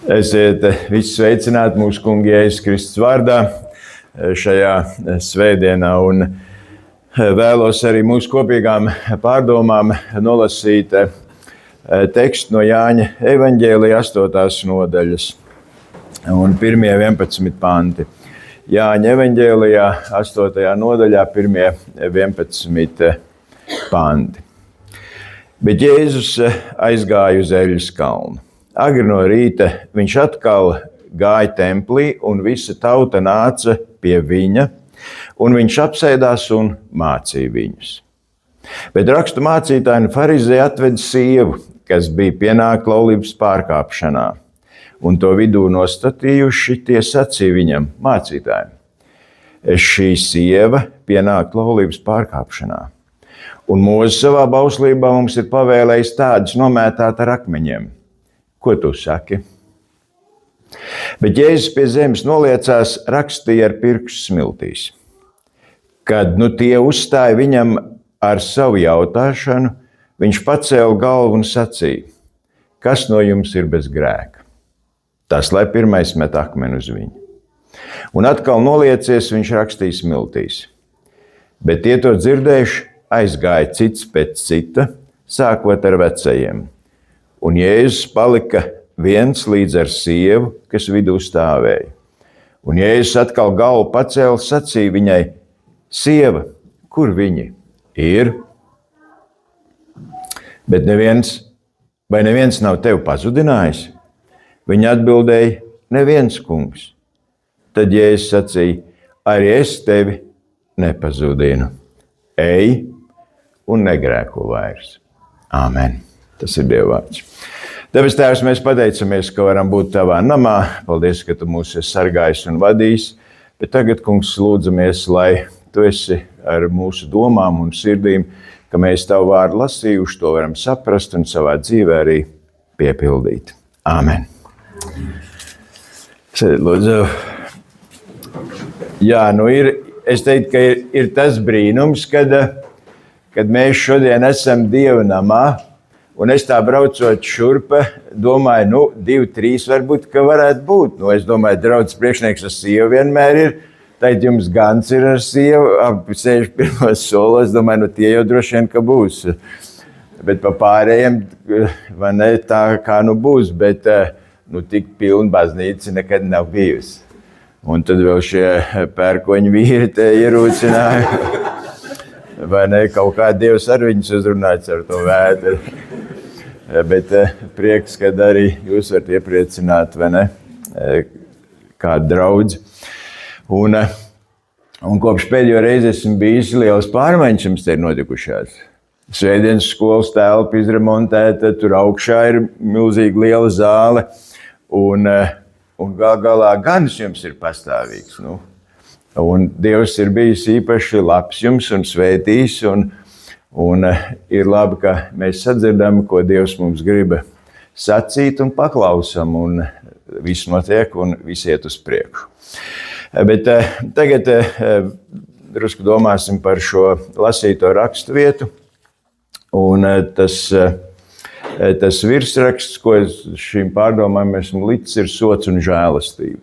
Esiet visi sveicināti mūsu Kunga Jēzus Kristus vārdā šajā svētdienā, un vēlos arī mūsu kopīgām pārdomām nolasīt tekstu no Jāņa evaņģēlija 8. nodaļas un pirmie 11 panti. Jāņa evaņģēlijā 8. nodaļā pirmie 11 panti. Bet Jēzus aizgāja uz Eļļas kalnu. Agri no rīta viņš atkal gāja templī, un visa tauta nāca pie viņa, un viņš apsēdās un mācīja viņus. Bet rakstu mācītāji un farizēji atveda sievu, kas bija pienākta laulības pārkāpšanā, un to vidū nostatījuši, tie sacīja viņam, mācītājiem: šī sieva pienākta laulības pārkāpšanā, un Mūzes savā bauslībā mums ir pavēlējis tādus nomētāt ar akmeņiem. Ko tu saki? Bet Jēzus pie zemes noliecās, rakstīja ar pirkstu smiltīs. Kad tie uzstāja viņam ar savu jautāšanu, viņš pacēla galvu un sacīja: kas no jums ir bez grēka? Tas, lai pirmais met akmeni uz viņu. Un atkal noliecies, viņš rakstīja smiltīs. Bet tie to dzirdējuši, aizgāja cits pēc cita, sākot ar vecajiem. Un Jēzus palika viens līdz ar sievu, kas vidū stāvēja. Un Jēzus atkal galvu pacēla, sacīja viņai: sieva, kur viņi ir? Bet neviens nav tevi pazudinājis? Viņa atbildēja: neviens, kungs. Tad Jēzus sacīja: arī es tevi nepazudinu. Ej un negrēko vairs. Āmen. Tas ir Dieva vārds. Debes Tēvs, mēs pateicamies, ka varam būt Tavā namā. Paldies, ka Tu mūs esi sargājis un vadījis. Bet tagad, kungs, lūdzamies, lai Tu esi ar mūsu domām un sirdīm, ka mēs Tavu vārdu lasījuši, to varam saprast un savā dzīvē arī piepildīt. Āmen. Sēdiet, lūdzu. Jā, es teiktu, ka ir tas brīnums, kad mēs šodien esam Dieva namā. Un es tā braucot šurpa, domāju, 2, 3 varbūt, ka varētu būt. Es domāju, draudzes priekšnieks ar sievu vienmēr ir. Tad jums Gans ir ar sievu, sēž pirmos solos, domāju, tie jau droši vien, ka būs. Bet pa pārējiem, vai ne, tā kā būs, bet tik pilna baznīca nekad nav bijusi. Un tad vēl šie pērkoņi vīri te ierūcināja. Vai ne, kaut kā Dievs ar viņus uzrunāts ar to vētru. Bet prieks, kad arī jūs varat iepriecināt, vai ne, kādu draudzi. Un kopš pēdējo reizi esmu bijis, liels pārmaiņas jums te ir notikušās. Svētdienas skolas telpa izremontēta, tur augšā ir milzīgi liela zāle, un galā Gans jums ir pastāvīgs. Un Dievs ir bijis īpaši labs jums un svētījis, un ir labi, ka mēs sadzirdam, ko Dievs mums grib sacīt un paklausam, un viss notiek un viss iet uz priekšu. Bet tagad drusku domāsim par šo lasīto rakstu vietu, un tas virsraksts, ko šīm pārdomām esmu licis, ir sots un žēlastība.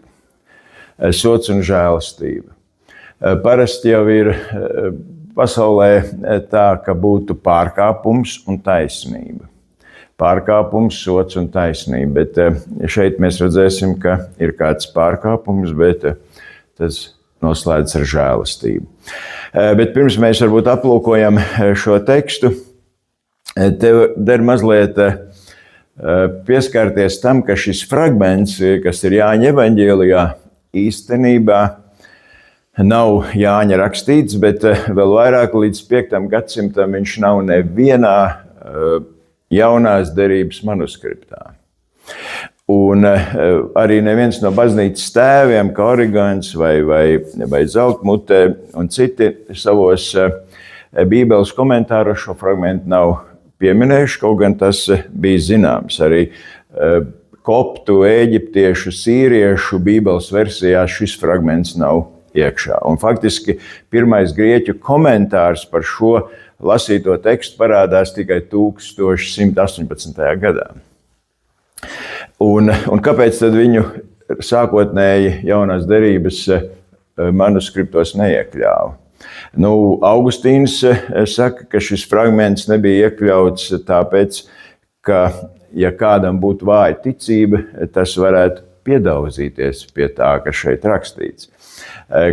Sots un žēlastība. Parasti jau ir pasaulē tā, ka būtu pārkāpums un taisnība. Pārkāpums, sots un taisnība. Bet šeit mēs redzēsim, ka ir kāds pārkāpums, bet tas noslēdz ar žēlastību. Bet pirms mēs varbūt aplūkojam šo tekstu, tev der mazliet pieskarties tam, ka šis fragments, kas ir Jāņa evaņģēlijā, īstenībā nav Jāņa rakstīts, bet vēl vairāk līdz 5. gadsimtam viņš nav nevienā jaunās derības manuskriptā. Un arī neviens no baznīcas tēviem, kā Origons vai Zeltmute un citi savos Bībeles komentāros šo fragmentu nav pieminējuši, kaut gan tas bija zināms. Arī koptu, eģiptiešu, sīriešu Bībeles versijās šis fragments nav iekšā. Un faktiski pirmais grieķu komentārs par šo lasīto tekstu parādās tikai 1118. gadā. Un kāpēc tad viņu sākotnēji jaunās derības manuskriptos neiekļāva? Augustīns saka, ka šis fragments nebija iekļauts tāpēc, ka, ja kādam būtu vāja ticība, tas varētu piedauzīties pie tā, kas šeit rakstīts.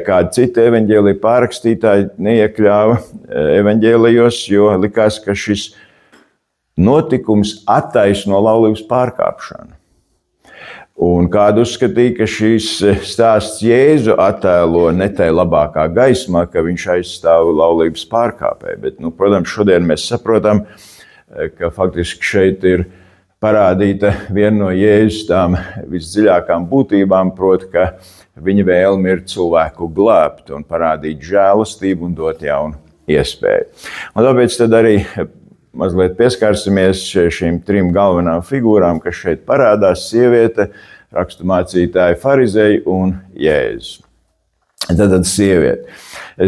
Kādi citi evaņģēlija pārrakstītāji neiekļāva evaņģēlijos, jo likās, ka šis notikums attaisno laulības pārkāpšanu. Un kādu uzskatīja, ka šīs stāsts Jēzu attēlo ne tai labākā gaismā, ka viņš aizstāv laulības pārkāpēju. Bet, protams, šodien mēs saprotam, ka faktiski šeit ir parādīta viena no Jēzus tām visdziļākām būtībām, proti, ka viņa vēlme ir cilvēku glābt un parādīt žēlastību un dot jaunu iespēju. Un tāpēc tad arī mazliet pieskarsimies šīm trim galvenām figūrām, kas šeit parādās: sieviete, raksturmācītāji, farizeji un Jēzus. Tad sieviete.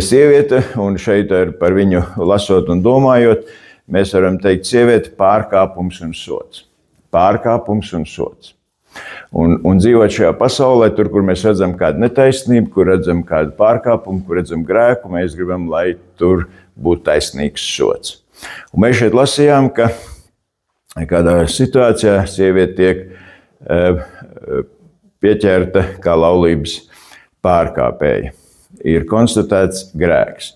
Sieviete, un šeit par viņu lasot un domājot, mēs varam teikt sieviete, pārkāpums un sots. Pārkāpums un sots. Un dzīvot šajā pasaulē, tur, kur mēs redzam kādu netaisnību, kur redzam kādu pārkāpumu, kur redzam grēku, mēs gribam, lai tur būtu taisnīgs sots. Un mēs šeit lasījām, ka kādā situācijā sieviete tiek pieķerta kā laulības pārkāpēja. Ir konstatēts grēks.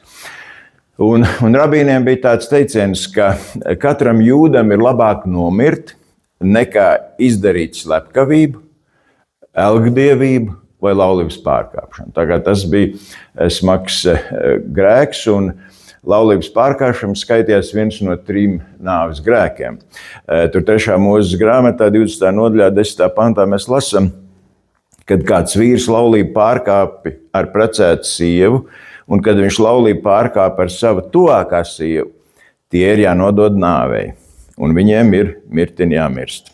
Un rabīniem bija tāds teiciens, ka katram jūdam ir labāk nomirt, nekā izdarīt slepkavību, elgdievību vai laulības pārkāpšanu. Tā kā tas bija smags grēks, un laulības pārkāpšana skaitījās viens no 3 nāves grēkiem. Tur 3. Mūzes grāmatā, 20. nodaļā, 10. pantā mēs lasām, kad kāds vīrs laulību pārkāpi ar precētu sievu, un kad viņš laulību pārkāpa ar savu tuvākā sievu, tie ir jānodod nāvei, un viņiem ir mirtini jāmirst.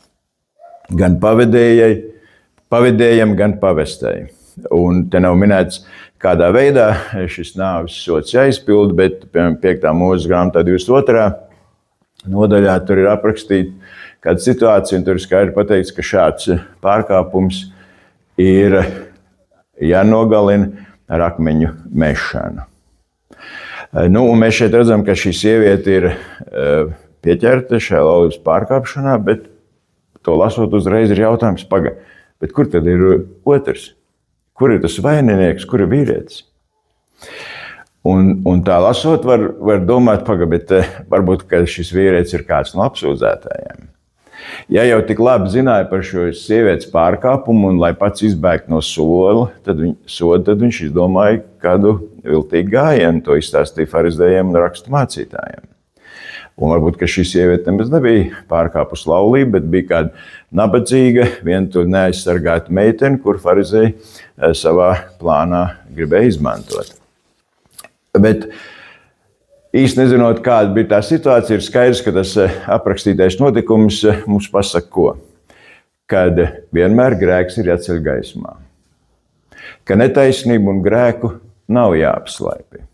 Gan pavedējam, gan pavestēji. Un te nav minēts, kādā veidā šis nāves sots jāizpild, bet, piemēram, 5. Mūzes grāmatā 22. nodaļā tur ir aprakstīta kāda situācija, un tur ir skaidri pateikts, ka šāds pārkāpums ir jānogalina ar akmeņu mešanu. Un mēs šeit redzam, ka šī sieviete ir pieķerta šajā laulības pārkāpšanā, bet to lasot uzreiz ir jautājums, bet kur tad ir otrs? Kur ir tas vaininieks, kur ir vīrietis? Un tā lasot var domāt, bet varbūt, ka šis vīrietis ir kāds no apsūdzētājiem. Ja jau tik labi zināja par šo sievietes pārkāpumu un lai pats izbēgtu no soda, tad viņš izdomāja kādu viltīgu gājienu, to izstāstīja farizējiem un raksturmācītājiem. Un varbūt, ka šī sieviete nemaz nebija pārkāpusi laulību, bet bija kāda nabadzīga, vientuļa neaizsargāta meitene, kur farizēji savā plānā gribēja izmantot. Bet īsti nezinot, kāda bija tā situācija, ir skaidrs, ka tas aprakstītais notikums mums pasaka ko? Kad vienmēr grēks ir jāceļ gaismā. Ka netaisnību un grēku nav jāapslēpj.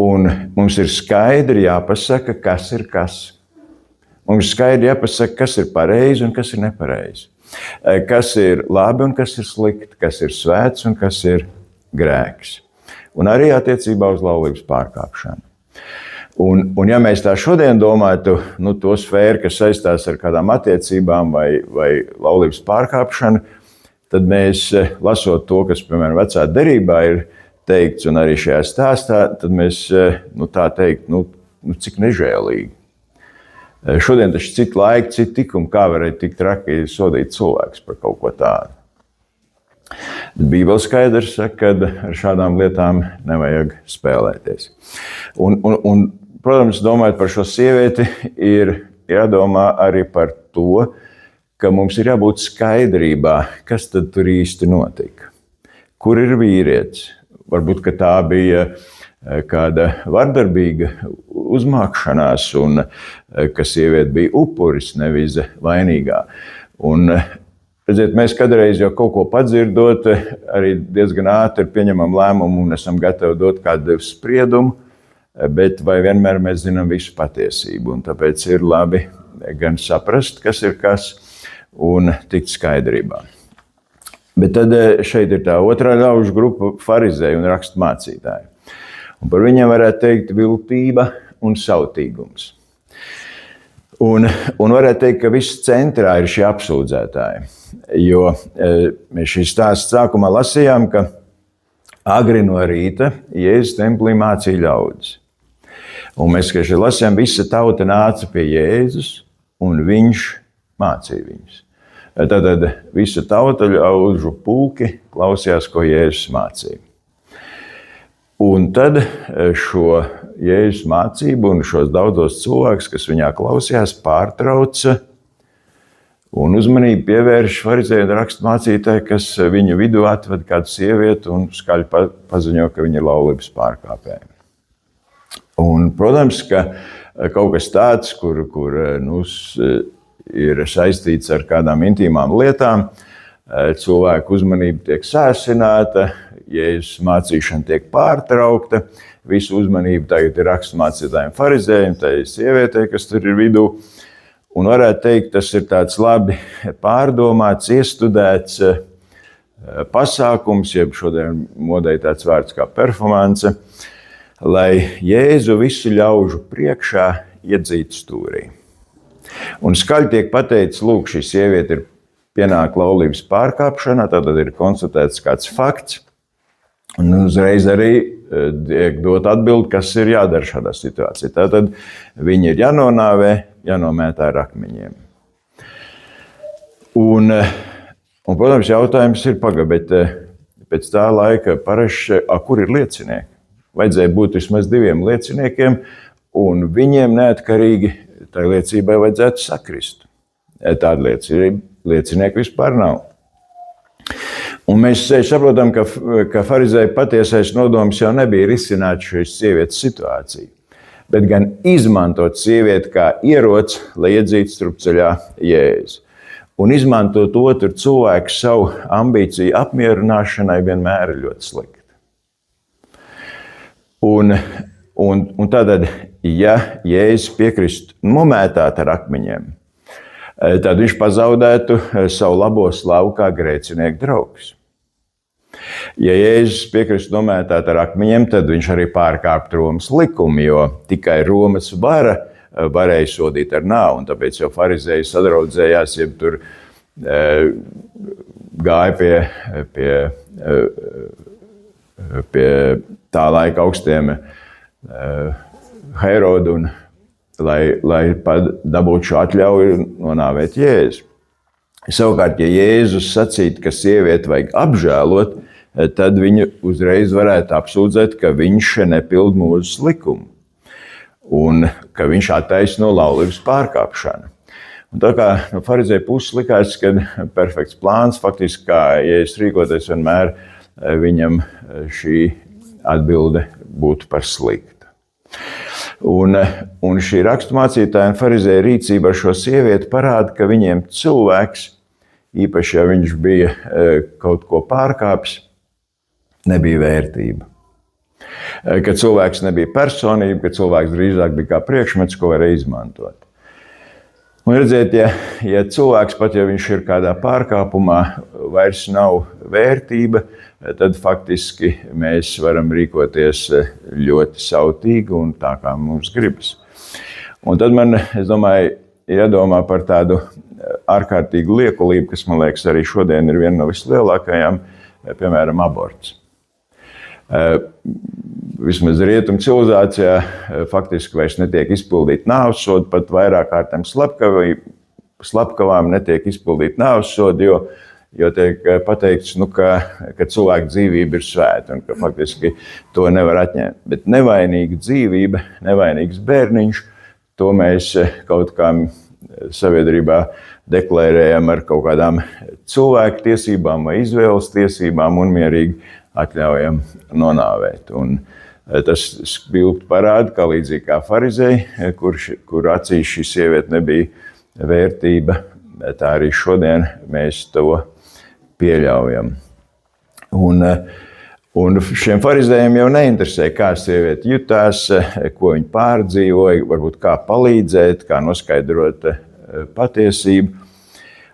Un mums ir skaidri jāpasaka, kas ir kas. Mums ir skaidri jāpasaka, kas ir pareizi un kas ir nepareizi. Kas ir labi un kas ir slikti, kas ir svēts un kas ir grēks. Un arī attiecībā uz laulības pārkāpšanu. Un ja mēs tā šodien domātu, to sfēru, kas saistās ar kādām attiecībām vai laulības pārkāpšanu, tad mēs, lasot to, kas, piemēram, vecā derībā ir teikts, un arī šajā stāstā, tad mēs tā teikt, cik nežēlīgi. Šodien taču citi laiki, citi tikumi, kā varēja tik traki sodīt cilvēks par kaut ko tādu. Bībele skaidrs saka, ka ar šādām lietām nevajag spēlēties. Un protams, domājot par šo sievieti, ir jādomā arī par to, ka mums ir jābūt skaidrībā, kas tad tur īsti notika. Kur ir vīrietis? Varbūt, ka tā bija kāda vardarbīga uzmākšanās un ka sieviete bija upuris, nevis vainīgā. Un, redziet, mēs kādreiz jau kaut ko padzirdot, arī diezgan ātri pieņemam lēmumu un esam gatavi dot kādu spriedumu, bet vai vienmēr mēs zinām visu patiesību. Un tāpēc ir labi gan saprast, kas ir kas, un tikt skaidrībā. Bet tad šeit ir tā otrā ļaužu grupa farizēji un rakstmācītāji. Un par viņiem varētu teikt viltība un sautīgums. Un varētu teikt, ka viss centrā ir šie apsūdzētāji. Jo mēs šīs stāsts sākumā lasījām, ka agri no rīta Jēzus templī mācīja ļaudis. Un mēs, kad lasījām, visa tauta nāca pie Jēzus, un viņš mācīja viņus. Tad visa tauta ļaužu pulki klausījās, ko Jēzus mācīja. Un tad šo Jēzus mācību un šos daudzos cilvēkus, kas viņā klausījās, pārtrauca un uzmanību pievērš farizēju un rakstmācītāji, kas viņu vidū atved kādu sievieti un skaļi paziņo, ka viņa ir laulības pārkāpēja. Un, protams, ka kaut kas tāds, kur ir saistīts ar kādām intīmām lietām, cilvēku uzmanība tiek sāsināta, Jēzus mācīšana tiek pārtraukta, visu uzmanību tagad ir rakstmācītājiem farizējiem, tai sievietei, kas tur ir vidū. Un varētu teikt, tas ir tāds labi pārdomāts, iestudēts pasākums, jeb šodien modei tāds vārds kā performance, lai Jēzu visu ļaužu priekšā iedzītu stūrī. Un skaļi tiek pateicis, lūk, šī sieviete ir pienāk laulības pārkāpšanā, tad ir konstatēts kāds fakts, un uzreiz arī tiek dot atbildi, kas ir jādara šādā situācijā. Tātad viņi ir jānonāvē, jānomētā ar akmeņiem. Un, protams, jautājums ir bet pēc tā laika parasti, kur ir liecinieki? Vajadzēja būt vismaz 2 lieciniekiem, un viņiem neatkarīgi tai liecībai vajadzētu sakrist. Tāda liecinieku vispār nav. Un mēs saprotam, ka farizēju patiesais nodoms jau nebija risināt šīs sievietes situāciju, bet gan izmantot sievieti kā ieroci, lai iedzītu strupceļā Jēzu. Un izmantot otru cilvēku savu ambīciju apmierināšanai vienmēr ir ļoti slikti. Un tātad, ja Jēzus piekristu nomētāt ar akmeņiem, tad viņš pazaudētu savu labo slavu kā grēcinieku draugs. Ja Jēzus piekristu nomētāt ar akmeņiem, tad viņš arī pārkāptu Romas likumu, jo tikai Romas vara varēja sodīt ar nāvu, un tāpēc jau farizēji sadraudzējās, jeb tur gāja pie tā laika augstiem Herodu, lai dabūtu šo atļauju nonāvēt Jēzu. Savukārt, ja Jēzus sacītu, ka sievieti vajag apžēlot, tad viņu uzreiz varētu apsūdzēt, ka viņš nepild Mūzes likumu un ka viņš attaisno laulības pārkāpšanu. Un tā kā no farizēju puses likās, ka perfekts plāns, faktiski kā Jēzus rīkoties vienmēr, viņam šī atbilde būtu par sliktu. Un šī raksturmācītāja un farizēja rīcība ar šo sievieti parāda, ka viņiem cilvēks, īpaši ja viņš bija kaut ko pārkāpis, nebija vērtība. Ka cilvēks nebija personība, ka cilvēks drīzāk bija kā priekšmets, ko varēja izmantot. Un redziet, ja cilvēks, pat ja viņš ir kādā pārkāpumā, vairs nav vērtība, tad faktiski mēs varam rīkoties ļoti sautīgi un tā, kā mums gribas. Un tad man, es domāju, jādomā par tādu ārkārtīgu liekulību, kas, man liekas, arī šodien ir viena no vislielākajām, piemēram, aborts. Vismaz rietumu civilizācijā faktiski vairs netiek izpildīt nāvessodu, pat vairāk kārtām slepkavām netiek izpildīt nāvessodu, jo tiek pateikts, ka cilvēka dzīvība ir svēta un ka faktiski to nevar atņemt. Bet nevainīga dzīvība, nevainīgs bērniņš, to mēs kaut kā sabiedrībā deklarējam ar kaut kādām cilvēku tiesībām vai izvēles tiesībām un mierīgi atļaujam nonāvēt. Un tas spilgti parāda, ka līdzīgi kā farizēji, kur acīs šī sieviete nebija vērtība, tā arī šodien mēs to pieļaujam. Un šiem farizējiem jau neinteresē, kā sieviete jutās, ko viņa pārdzīvoja, varbūt kā palīdzēt, kā noskaidrot patiesību.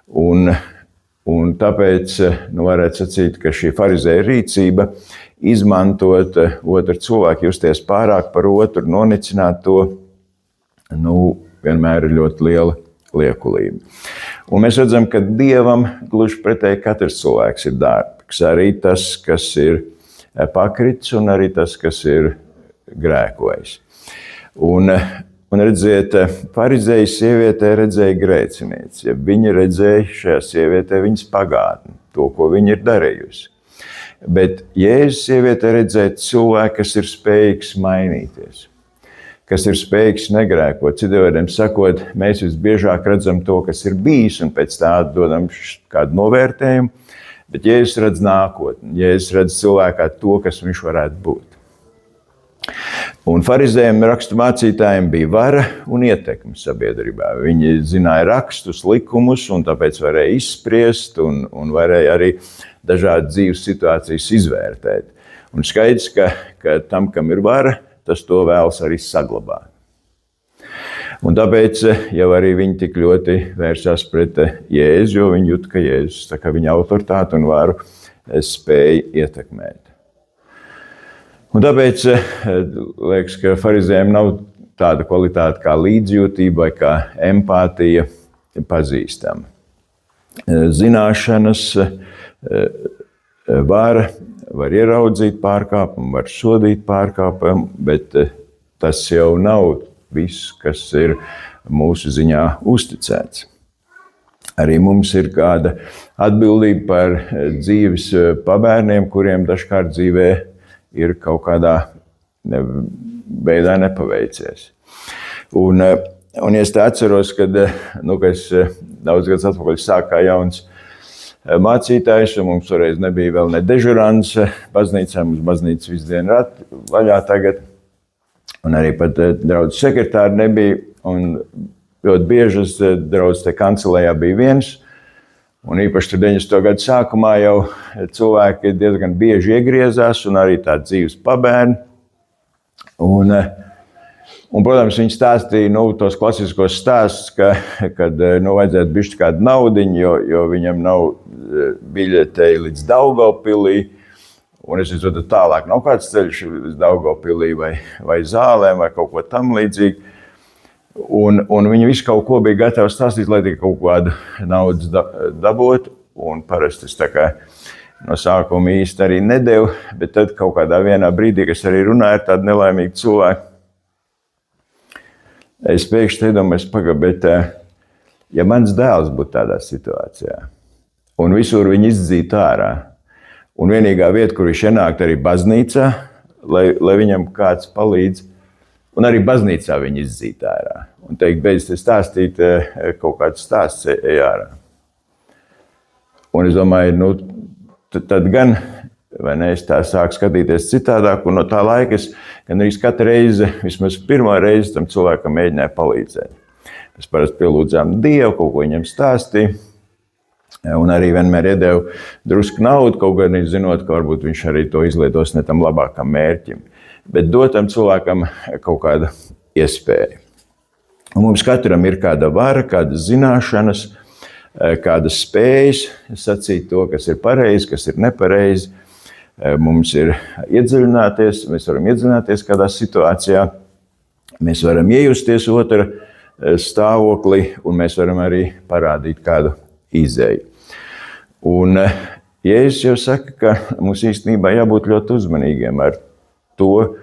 Un tāpēc varētu sacīt, ka šī farizēja rīcība izmantot otru cilvēku, justies pārāk par otru, nonicināt to, vienmēr ir ļoti liela liekulība. Un mēs redzam, ka Dievam gluži pretēji katrs cilvēks ir dārgs. Arī tas, kas ir pakritis, un arī tas, kas ir grēkojis. Un redziet, farizēja sievietē redzēja grēcinieci. Ja viņa redzēja šajā sievietē viņas pagātni, to, ko viņa ir darījusi. Bet Jēzus sievietē redzēja cilvēku, kas ir spējīgs mainīties, kas ir spējīgs negrēkot. Citiem vārdiem sakot, mēs visbiežāk redzam to, kas ir bijis, un pēc tā dodam kādu novērtējumu, bet Jēzus redz nākotni, Jēzus redz cilvēkā to, kas viņš varētu būt. Un farizējiem, rakstu mācītājiem bija vara un ietekme sabiedrībā. Viņi zināja rakstus, likumus, un tāpēc varēja izspriest un varēja arī dažādas dzīves situācijas izvērtēt. Un skaidrs, ka tam, kam ir vara, tas to vēlas arī saglabāt. Un tāpēc jau arī viņi tik ļoti vērsās pret Jēzu, jo viņi jūt, ka Jēzus tā kā viņa autoritāti un varu spēja ietekmēt. Un tāpēc liekas, ka farizējiem nav tāda kvalitāte kā līdzjūtība vai kā empātija pazīstama. Zināšanas var ieraudzīt pārkāpumu, var sodīt pārkāpumu, bet tas jau nav viss, kas ir mūsu ziņā uzticēts. Arī mums ir kāda atbildība par dzīves pabērniem, kuriem dažkārt dzīvē ir kaut kādā veidā nepaveicies. Un ja es tā atceros, kad es daudz gadus atpakaļ sāku kā jauns mācītājs, un mums toreiz nebija vēl ne dežurants baznīcā, mums baznīca visu dienu vaļā tagad, un arī pat draudzes sekretāri nebija, un ļoti biežas draudzes te kancelējā bija viens, un īpaši 90. gadu sākumā jau cilvēki diezgan bieži iegriezās, un arī tā dzīves pabērni. Un, protams, viņi stāstīja tos klasiskos stāstus, kad vajadzētu bišķi kādu naudiņu, jo viņam nav biļetei līdz Daugavpilī, un es izdodu tālāk nav kāds ceļš līdz Daugavpilī vai Zālēm vai kaut ko tam līdzīgi. Un viņi visu kaut ko bija gatavi stāstīt, lai tikai kaut kādu naudas dabūtu. Un parasti es tā kā no sākuma īsti arī nedevu, bet tad kaut kādā vienā brīdī, kas arī runāja ar tādu nelaimīgu cilvēku, es pēkšņi domāju, bet ja mans dēls būtu tādā situācijā, un visur viņu izdzītu ārā, un vienīgā vieta, kur viņš ienākt arī baznīcā, lai viņam kāds palīdz, un arī baznīcā viņu izdzītu ārā. Un teikt, beidz te stāstīt kaut kāds stāsts ārā. Un es domāju, tad gan, vai ne, es tā sāku skatīties citādāk, un no tā laika es gan arī katru reizi, vismaz pirmo reizi tam cilvēkam mēģināju palīdzēt. Mēs parasti pielūdzām Dievu, kaut ko viņam stāstīja, un arī vienmēr iedevu drusku naudu, kaut gan zinot, ka varbūt viņš arī to izlietos ne tam labākam mērķim. Bet dotam cilvēkam kaut kāda iespēja. Un mums katram ir kāda vara, kādas zināšanas, kādas spējas sacīt to, kas ir pareizi, kas ir nepareizi. Mums ir iedziļināties, mēs varam iedziļināties kādā situācijā, mēs varam iejusties otra stāvoklī, un mēs varam arī parādīt kādu izēju. Un Jēzus jau saka, ka mums īstenībā jābūt ļoti uzmanīgiem ar to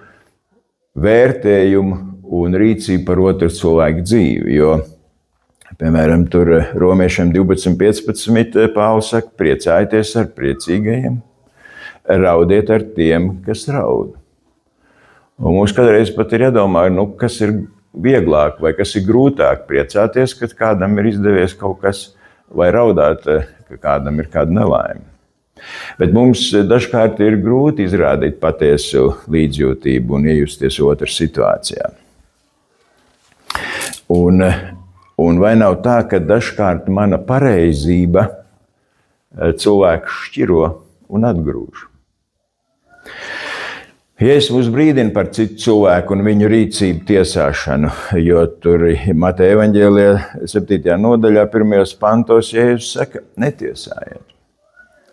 vērtējumu un rīcību par otru cilvēku dzīvi, jo, piemēram, tur Romiešiem 12.15 Pāvils saka, priecājieties ar priecīgajiem, raudiet ar tiem, kas raud. Un mums kādreiz pat ir jādomā, kas ir vieglāk vai kas ir grūtāk priecāties, kad kādam ir izdevies kaut kas, vai raudāt, ka kādam ir kāda nelaime. Bet mums dažkārt ir grūti izrādīt patiesu līdzjūtību un iejusties otru situācijā. Un vai nav tā, ka dažkārt mana pareizība cilvēku šķiro un atgrūž? Jēzus mūs brīdina par citu cilvēku un viņu rīcību tiesāšanu, jo tur Mateja evaņģēlijā 7. nodaļā 1. pantos Jēzus saka, netiesājiet,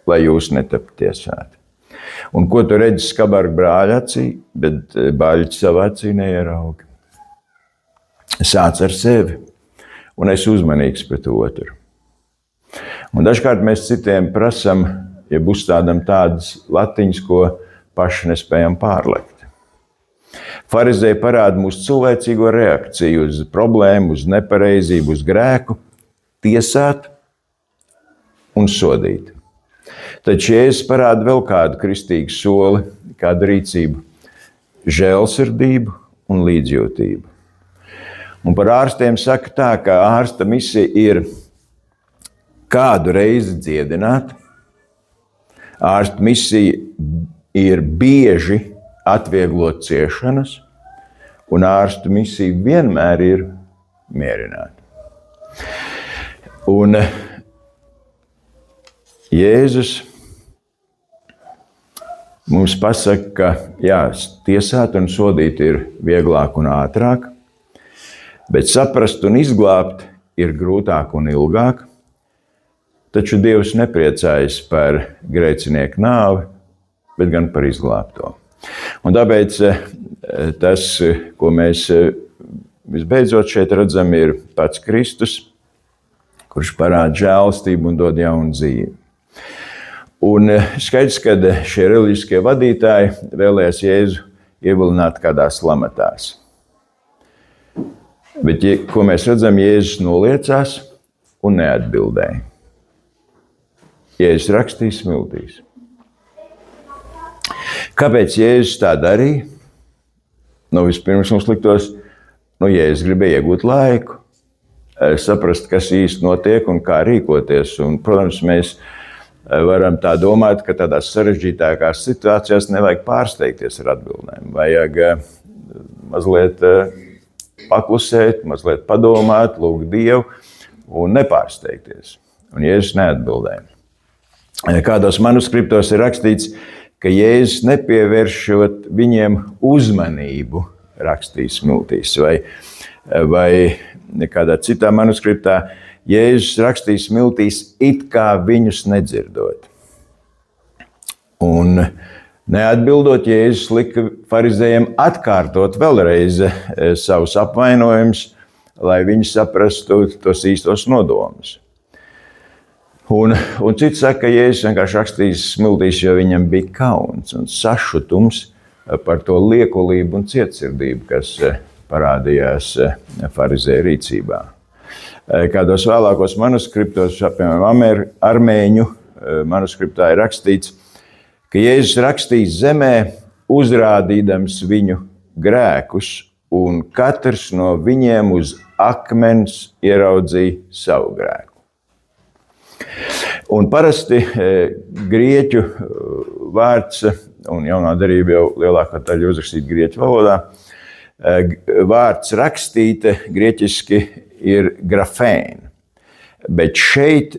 lai jūs netaptu tiesāti. Un ko tu redzi skabarga brāļa acī, bet baļķi savā acī neieraugi. Sāc ar sevi un esi uzmanīgs pret otru. Un dažkārt mēs citiem prasam, ja uzstādam tādas latiņas, ko paši nespējam pārlekt. Farizēji parāda mūsu cilvēcīgo reakciju uz problēmu, uz nepareizību, uz grēku, tiesāt un sodīt. Taču Jēzus parāda vēl kādu kristīgu soli, kādu rīcību, žēlsirdību un līdzjūtību. Un par ārstiem saka tā, ka ārsta misija ir kādu reizi dziedināt, ārsta misija ir bieži atvieglot ciešanas, un ārstu misija vienmēr ir mierināt. Un Jēzus mums pasaka, ka jā, tiesāt un sodīt ir vieglāk un ātrāk, bet saprast un izglābt ir grūtāk un ilgāk, taču Dievs nepriecājas par grēcinieku nāvi, bet gan par izglābto. Un tāpēc tas, ko mēs visbeidzot šeit redzam, ir pats Kristus, kurš parāda žēlastību un dod jaunu dzīvi. Un skaidrs, ka šie reliģiskie vadītāji vēlējās Jēzu ievilināt kādās lamatās. Bet, ko mēs redzam, Jēzus noliecās un neatbildēja. Jēzus rakstīja smiltīs. Kāpēc Jēzus tā darīja? Vispirms mums liktos, Jēzus gribēja iegūt laiku, saprast, kas īsti notiek un kā rīkoties. Un, protams, mēs varam tā domāt, ka tādās sarežģītākās situācijās nevajag pārsteigties ar atbildēm. Vajag mazliet paklusēt, mazliet padomāt, lūgt Dievu un nepārsteigties. Un Jēzus neatbildēja. Kādos manuskriptos ir rakstīts, ka Jēzus nepievēršot viņiem uzmanību rakstīja smiltīs, vai kādā citā manuskriptā Jēzus rakstīja smiltīs it kā viņus nedzirdot. Un neatbildot, Jēzus lika farizējiem atkārtot vēlreiz savus apvainojumus, lai viņi saprastu tos īstos nodomus. Un cits saka, ka Jēzus vienkārši rakstīs smiltīs, jo viņam bija kauns un sašutums par to liekulību un cietsirdību, kas parādījās farizēju rīcībā. Kādos vēlākos manuskriptos, piemēram, armēņu manuskriptā ir rakstīts, ka Jēzus rakstīs zemē, uzrādīdams viņu grēkus, un katrs no viņiem uz akmens ieraudzīja savu grēku. Un parasti grieķu vārds, un jaunā darība jau lielākā daļa uzrakstīt grieķu valodā, vārds rakstīt grieķiski ir grafēn, bet šeit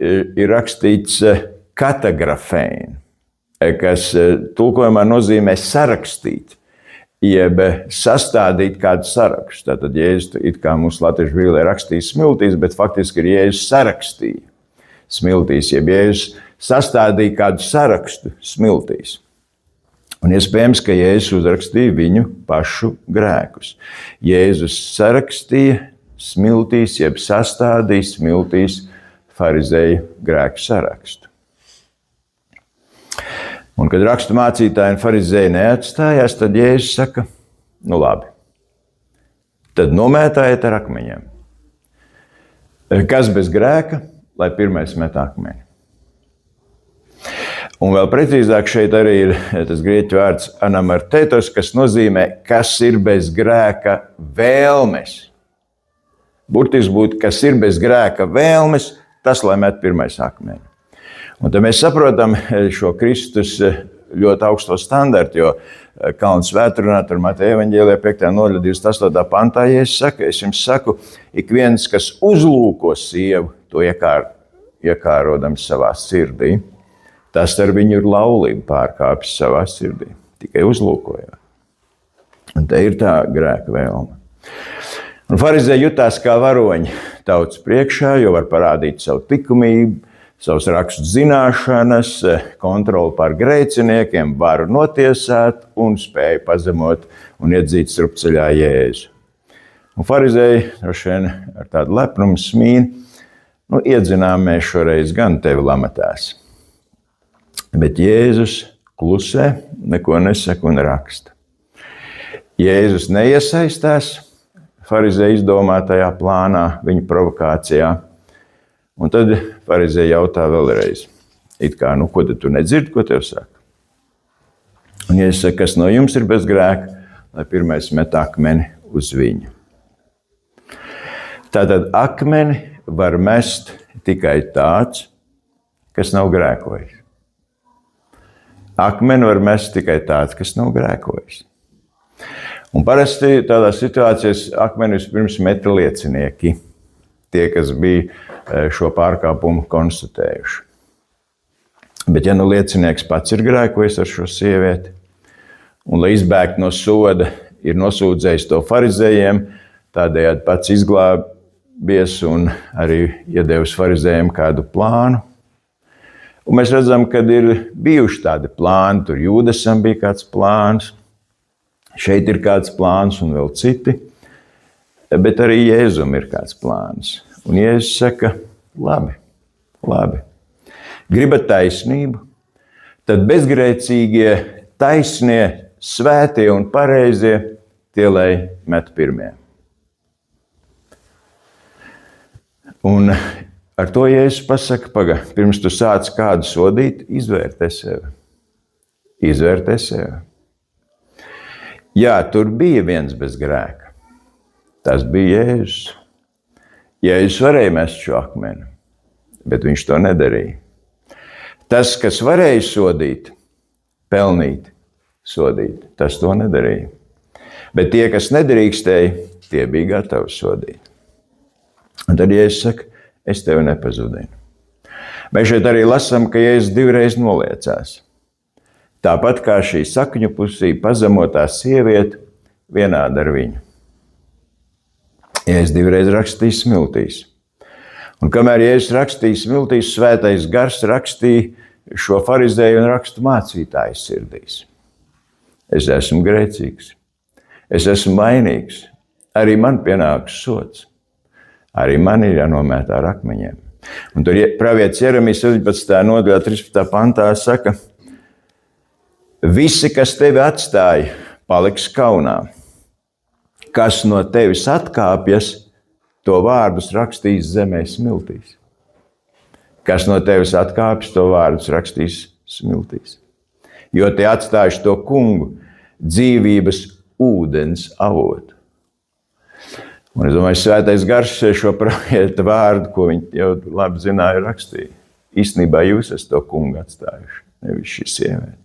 ir rakstīts katagrafēn, kas tulkojumā nozīmē sarakstīt, jeb sastādīt kādu sarakstu. Tātad Jēzus it kā mums latviešu bībelē rakstīja smiltīs, bet faktiski ir Jēzus sarakstīja smiltīs, jeb Jēzus sastādīja kādu sarakstu smiltīs. Un iespējams, ka Jēzus uzrakstīja viņu pašu grēkus. Jēzus sarakstīja smiltīs, jeb sastādīja smiltīs farizēju grēku sarakstu. Un, kad rakstu mācītāji un farizēji neatstājās, tad Jēzus saka, labi, tad nomētājiet ar akmeņiem. Kas bez grēka, lai pirmais met akmeni. Un vēl precīzāk šeit arī ir tas grieķu vārds anamartetos, kas nozīmē, kas ir bez grēka vēlmes. Burtiski būtu, kas ir bez grēka vēlmes, tas, lai met pirmais akmeni. Un tad mēs saprotam šo Kristus ļoti augsto standartu, jo Kalnu svētkrunā ar Mateja evaņģēlijā 5. nodaļā 28. pantā, Jēzus saka, es jums saku, ik viens, kas uzlūko sievu, to iekārodams savā sirdī, tas ar viņu ir laulību pārkāpis savā sirdī. tikai uzlūkojot. Un te ir tā grēka vēlme. Un farizēji jutās kā varoņi tautas priekšā, jo var parādīt savu likumību, savas rakstu zināšanas, kontroli pār grēciniekiem, varu notiesāt un spēju pazemot un iedzīt strupceļā Jēzu. Un farizēji droši vien ar tādu lepnumu smīnu, iedzinām mēs šoreiz gan tevi lamatās. Bet Jēzus klusē, neko nesaka un raksta. Jēzus neiesaistās farizēju izdomātajā plānā, viņa provokācijā. Un tad farizēji jautā vēlreiz, it kā, ko tad tu nedzirdi, ko tev saka? Un Jēzus saka, kas no jums ir bez grēka, lai pirmais met akmeni uz viņu. Tātad akmeni var mest tikai tāds, kas nav grēkojis. Akmeni var mest tikai tāds, kas nav grēkojis. Un parasti tādās situācijās akmeni vispirms meta liecinieki, tie, kas bija šo pārkāpumu konstatējuši. Bet ja liecinieks pats ir grēkojis ar šo sievieti, un lai izbēgtu no soda, ir nosūdzējis to farizējiem, tādējādi pats izglābies un arī iedevis farizējiem kādu plānu. Un mēs redzam, ka ir bijuši tādi plāni, tur Jūdasam bija kāds plāns, šeit ir kāds plāns un vēl citi, bet arī Jēzum ir kāds plāns. Un Jēzus saka, labi, gribat taisnību, tad bezgrēcīgie, taisnie, svētie un pareizie, tie lai met pirmie. Un ar to Jēzus pasaka, pirms tu sāc kādu sodīt, izvērtē sevi. Jā, tur bija viens bez grēka. Tas bija Jēzus. Jēzus varēja mest šo akmeni, bet viņš to nedarīja. Tas, kas varēja sodīt, pelnīt, sodīt, tas to nedarīja. Bet tie, kas nedrīkstēja, tie bija gatavi sodīt. Un tad Jēzus saka, es tevi nepazudinu. Mēs šeit arī lasām, ka Jēzus divreiz noliecās. Tāpat kā šī sakņu pusī pazemotā sieviete vienāda ar viņu. Jēzus divreiz rakstīja smiltīs. Un kamēr Jēzus rakstīja smiltīs, svētais gars rakstīja šo farizēju un rakstu mācītāju sirdīs. Es esmu grēcīgs. Es esmu vainīgs. Arī man pienāks sods. Arī man ir jānomētā ar akmeņiem. Un tur pravietis Jeremijas 17. nodaļā 13. pantā saka, visi, kas tevi atstāja, paliks kaunā. Kas no tevis atkāpjas, to vārdus rakstīs zemē smiltīs. Kas no tevis atkāpjas, to vārdus rakstīs smiltīs. Jo tie atstājuši to kungu, dzīvības ūdens avotu. Un es domāju, svētais gars šo pravieta vārdu, ko viņi jau labi zināja, rakstīja. Īstenībā jūs esat to kungu atstājuši, nevis šī sieviete.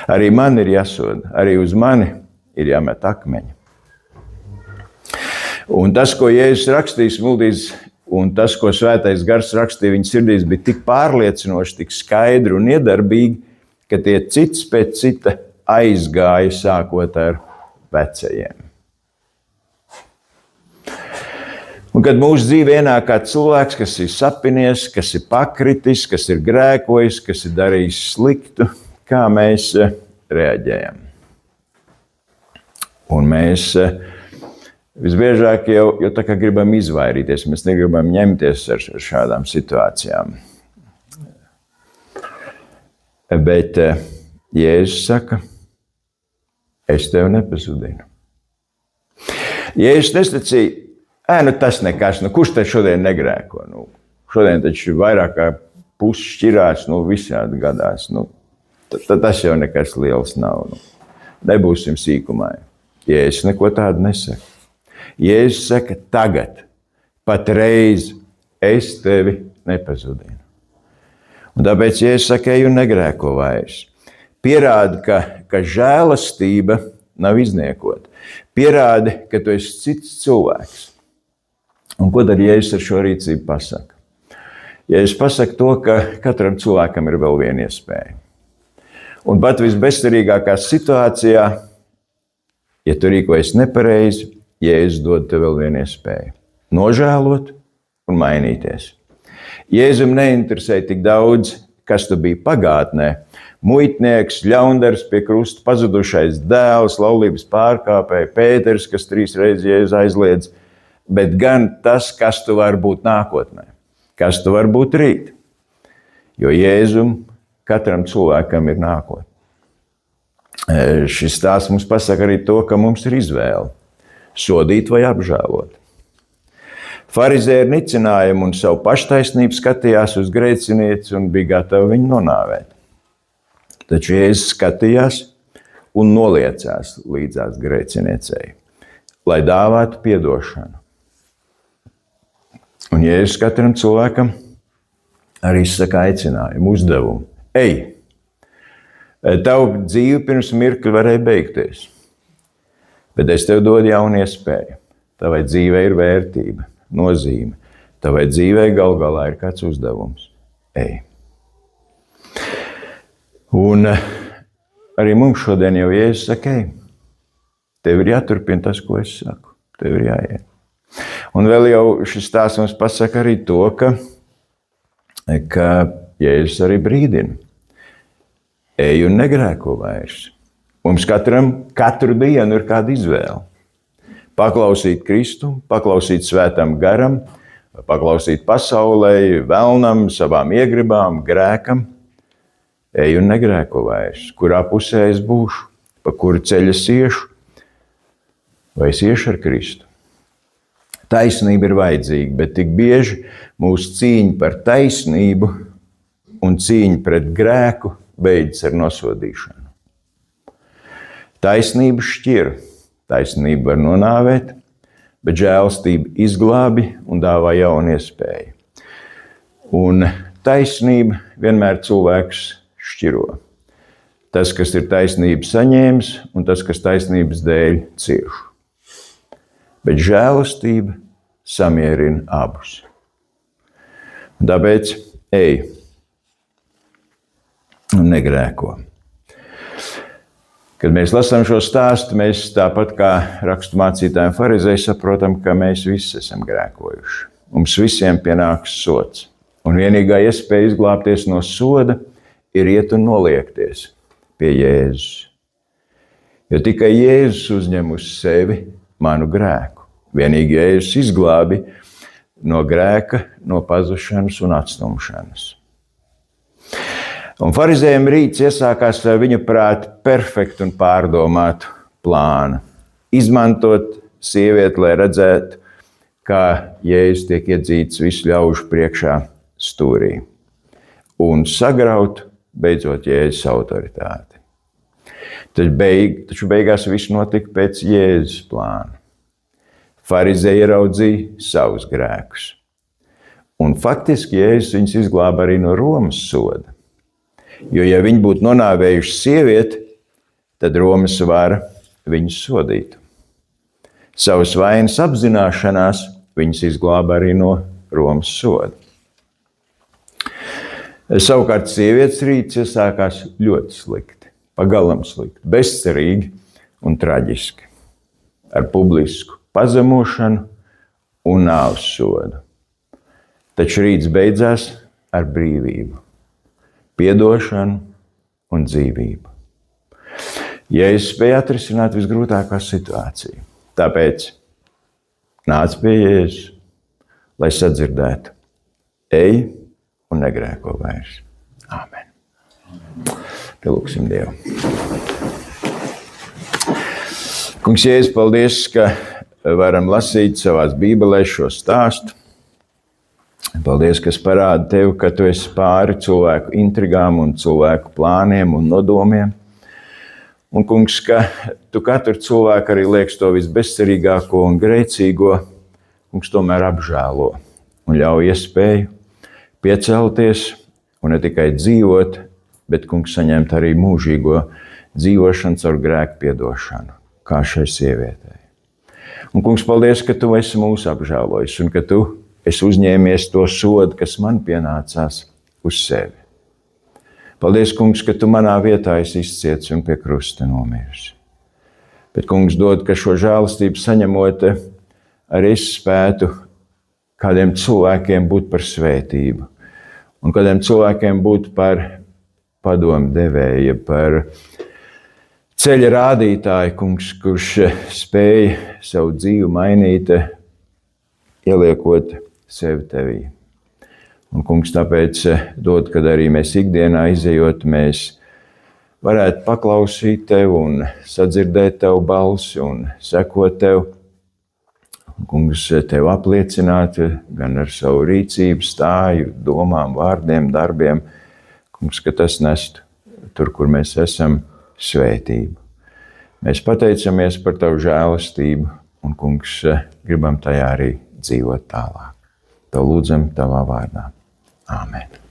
Arī man ir jāsoda, arī uz mani ir jāmet akmeņi. Un tas, ko Jēzus rakstīja smiltīs, un tas, ko svētais gars rakstīja viņa sirdīs, bija tik pārliecinoši, tik skaidri un iedarbīgi, ka tie cits pēc cita aizgāja sākot ar vecajiem. Un kad mūsu dzīvē ienāk kāds cilvēks, kas ir sapinies, kas ir pakritis, kas ir grēkojis, kas ir darījis sliktu, kā mēs reaģējam? Un mēs visbiežāk jau tā kā gribam izvairīties, mēs negribam ņemties ar šādām situācijām. Bet Jēzus saka, es tevi nepazudinu. Jēzus nesacīja, tas nekas, kurš te šodien negrēko? Šodien taču vairāk kā pusi šķirās, visādi gadās. Tas jau nekas liels nav. Nebūsim sīkumā. Jēzus neko tādu nesaka. Jēzus saka, tagad, patreiz es tevi nepazudinu. Un tāpēc Jēzus saka, ej un negrēko vairs. Pierādi, ka žēlastība nav izniekota. Pierādi, ka tu esi cits cilvēks. Un ko tad Jēzus ar šo rīcību pasaka? Jēzus pasaka to, ka katram cilvēkam ir vēl viena iespēja. Un pat visbezcerīgākā situācijā, ja tu rīkojies nepareizi, Jēzus dod tev vēl vienu iespēju nožēlot un mainīties. Jēzum neinteresē tik daudz, kas tu biji pagātnē. Muitnieks, ļaundars pie krusta, pazudušais dēls, laulības pārkāpēji, Pēters, kas 3 reizes Jēzu aizliedz, bet gan tas, kas tu vari būt nākotnē, kas tu vari būt rīt. Jo Jēzum katram cilvēkam ir nākotne. Šis stāsts mums pasaka arī to, ka mums ir izvēle sodīt vai apžēlot. Farizēji ar nicinājumu un savu paštaisnību skatījās uz grēcinieci un bija gatavi viņu nonāvēt. Taču Jēzus skatījās un noliecās līdzās grēciniecei, lai dāvātu piedošanu. Un Jēzus katram cilvēkam arī saka aicinājumu, uzdevumu. Ej! Tava dzīve pirms mirkļa varēja beigties, bet es tev dodu jaunu iespēju. Tavai dzīvei ir vērtība, nozīme. Tavai dzīvei gal galā ir kāds uzdevums. Ej! Un arī mums šodien jau Jēzus saka, ej! Tev ir jāturpina tas, ko es saku. Tev ir jāiet. Un vēl jau šis stāsts mums pasaka arī to, ka Jēzus arī brīdina. Ej un negrēko vairs. Mums katru dienu ir kāda izvēle. Paklausīt Kristu, paklausīt svētam garam, paklausīt pasaulē, velnam, savām iegribām, grēkam. Ej un negrēko vairs. Kurā pusē es būšu, pa kuru ceļu es iešu, vai es iešu ar Kristu. Taisnība ir vajadzīga, bet tik bieži mūsu cīņa par taisnību un cīņa pret grēku beidzas ar nosodīšanu. Taisnība šķir, taisnība var nonāvēt, bet žēlastība izglābi un dāvā jaunu iespēju. Un taisnība vienmēr cilvēks šķiro. Tas, kas ir taisnība saņēmis, un tas, kas taisnības dēļ cieš. Bet žēlastība samierina abus. Un tāpēc ej un negrēko. Kad mēs lasām šo stāstu, mēs tāpat kā rakstu mācītājiem farizēji saprotam, ka mēs visi esam grēkojuši. Mums visiem pienāks sods. Un vienīgā iespēja izglābties no soda ir iet un noliekties pie Jēzus. Jo tikai Jēzus uzņem uz sevi manu grēku. Vienīgi Jēzus izglābi no grēka, no pazušanas un atstumšanas. Un farizējiem rīts iesākās ar viņu prātu perfektu un pārdomātu plānu. Izmantot sievieti, lai redzētu, kā Jēzus tiek iedzīts visu ļaužu priekšā stūrī. Un sagraut beidzot Jēzus autoritāti. Taču beigās viss notika pēc Jēzus plāna. Farizēji ieraudzīja savus grēkus. Un faktiski Jēzus viņus izglāba arī no Romas soda. Jo, ja viņi būtu nonāvējuši sievieti, tad Romas vara viņus sodītu. Savas vainas apzināšanās viņus izglāba arī no Romas soda. Savukārt sievietes rīts iesākās ļoti slikti, pagalam slikti, bezcerīgi un traģiski. Ar publisku pazemošanu un nāves sodu. Taču rīts beidzās ar brīvību, piedošanu un dzīvību. Jēzus spēja atrisināt visgrūtākā situāciju. Tāpēc nāc pie Jēzus, lai sadzirdētu. Ej un negrēko vairs. Āmen. Pielūgsim Dievu. Kungs Jēzus, paldies, ka varam lasīt savās bībelēs šo stāstu. Paldies, kas parāda tev, ka tu esi pāri cilvēku intrigām un cilvēku plāniem un nodomiem. Un, kungs, ka tu katru cilvēku arī lieks to visbezcerīgāko un grēcīgo, kungs, tomēr apžēlo un ļauj iespēju piecelties un ne tikai dzīvot, bet, kungs, saņemt arī mūžīgo dzīvošanu caur grēku piedošanu, kā šai sievietei. Un, kungs, paldies, ka tu esi mūs apžēlojis un ka tu esi uzņēmies to sodu, kas man pienācās uz sevi. Paldies, kungs, ka tu manā vietā esi izciets un pie krusta nomiris. Bet, kungs, dod, ka šo žēlastību saņemot, arī es spētu kādiem cilvēkiem būt par svētību. Un kādiem cilvēkiem būt par padomu devēju, par ceļa rādītāju, kungs, kurš spēja savu dzīvi mainīt, ieliekot sevi tevī. Un, kungs, tāpēc dod, kad arī mēs ikdienā izejot, mēs varētu paklausīt tev un sadzirdēt tev balsi un sekot tev. Un, kungs, tev apliecināt gan ar savu rīcību, stāju, domām, vārdiem, darbiem. Kungs, ka tas nestu tur, kur mēs esam, svētību. Mēs pateicamies par tavu žēlastību un, kungs, gribam tajā arī dzīvot tālāk. To lūdzam tavā vārdā. Āmen.